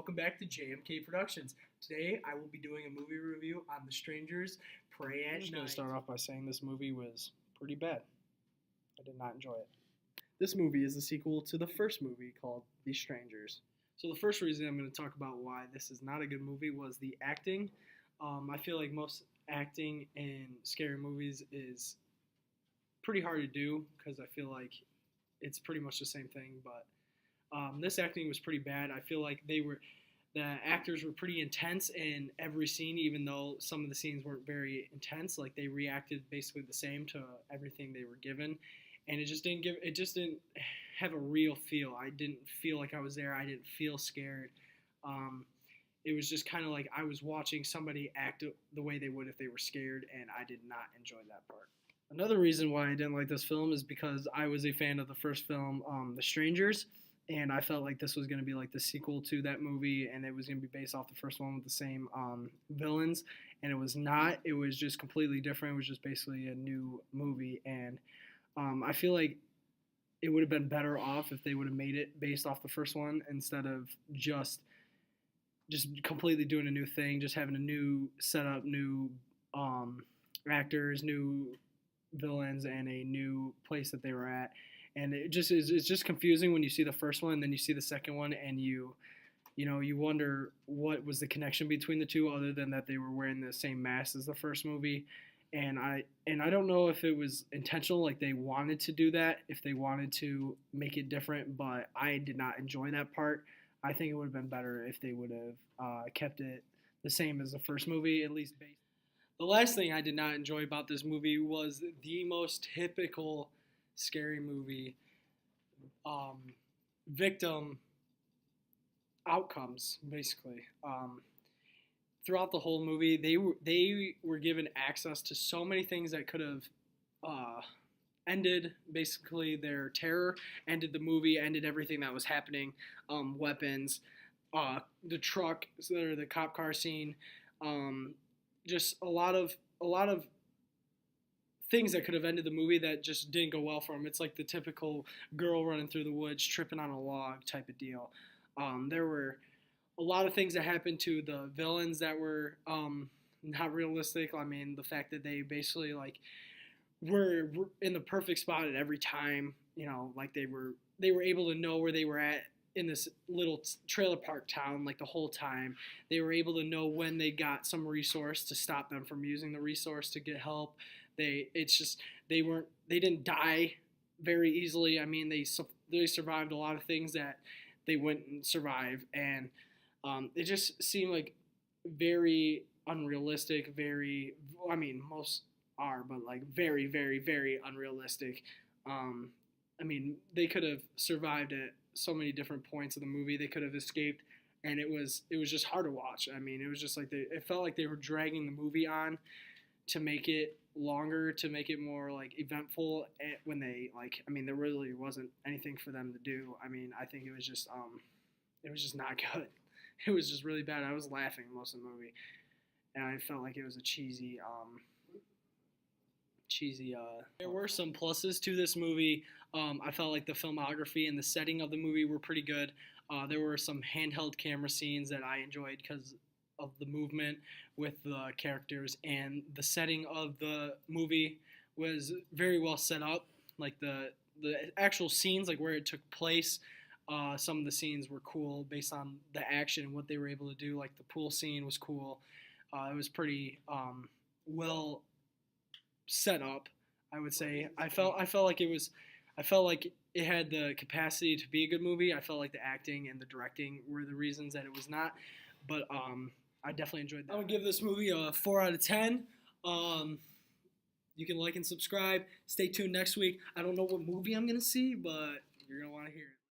welcome back to JMK Productions. Today I will be doing a movie review on The Strangers Pray at I'm just going Night. to start off by saying this movie was pretty bad. I did not enjoy it. This movie is the sequel to the first movie called The Strangers. So the first reason I'm going to talk about why this is not a good movie was the acting. I feel like most acting in scary movies is pretty hard to do because I feel like it's pretty much the same thing, but this acting was pretty bad. I feel like the actors were pretty intense in every scene, even though some of the scenes weren't very intense. Like they reacted basically the same to everything they were given, and it just didn't have a real feel. I didn't feel like I was there. I didn't feel scared. It was just kind of like I was watching somebody act the way they would if they were scared, and I did not enjoy that part. Another reason why I didn't like this film is because I was a fan of the first film, The Strangers, and I felt like this was going to be like the sequel to that movie, and it was going to be based off the first one with the same villains, and it was not. It was just completely different. It was just basically a new movie, and I feel like it would have been better off if they would have made it based off the first one instead of just completely doing a new thing, just having a new setup, new actors, new villains, and a new place that they were at. And it's just confusing when you see the first one and then you see the second one, and you wonder what was the connection between the two other than that they were wearing the same mask as the first movie. And I don't know if it was intentional, like they wanted to do that, if they wanted to make it different, but I did not enjoy that part. I think it would have been better if they would have kept it the same as the first movie, at least based. The last thing I did not enjoy about this movie was the most typical scary movie victim outcomes, basically. Throughout the whole movie, they were given access to so many things that could have ended basically their terror, ended the movie, ended everything that was happening. Weapons, the truck, or the cop car scene, just a lot of things that could have ended the movie that just didn't go well for him. It's like the typical girl running through the woods, tripping on a log type of deal. There were a lot of things that happened to the villains that were not realistic. I mean, the fact that they basically were in the perfect spot at every time. Like they were able to know where they were at in this little trailer park town, like the whole time. They were able to know when they got some resource to stop them from using the resource to get help. They didn't die very easily. I mean, they survived a lot of things that they wouldn't survive, and it just seemed like very unrealistic. Most are, but like very, very, very unrealistic. I mean, they could have survived at so many different points of the movie. They could have escaped, and it was just hard to watch. I mean, it was just like it felt like they were dragging the movie on to make it longer, to make it more like eventful. When there really wasn't anything for them to do. I mean, I think it was just not good. It was just really bad. I was laughing most of the movie, and I felt like it was a cheesy. There were some pluses to this movie. I felt like the filmography and the setting of the movie were pretty good. There were some handheld camera scenes that I enjoyed because of the movement with the characters, and the setting of the movie was very well set up. Like the actual scenes, like where it took place, some of the scenes were cool based on the action and what they were able to do. Like the pool scene was cool. It was pretty well set up, I would say. I felt like it had the capacity to be a good movie. I felt like the acting and the directing were the reasons that it was not, but I definitely enjoyed that. I would give this movie a 4 out of 10. You can like and subscribe. Stay tuned next week. I don't know what movie I'm gonna see, but you're gonna want to hear it.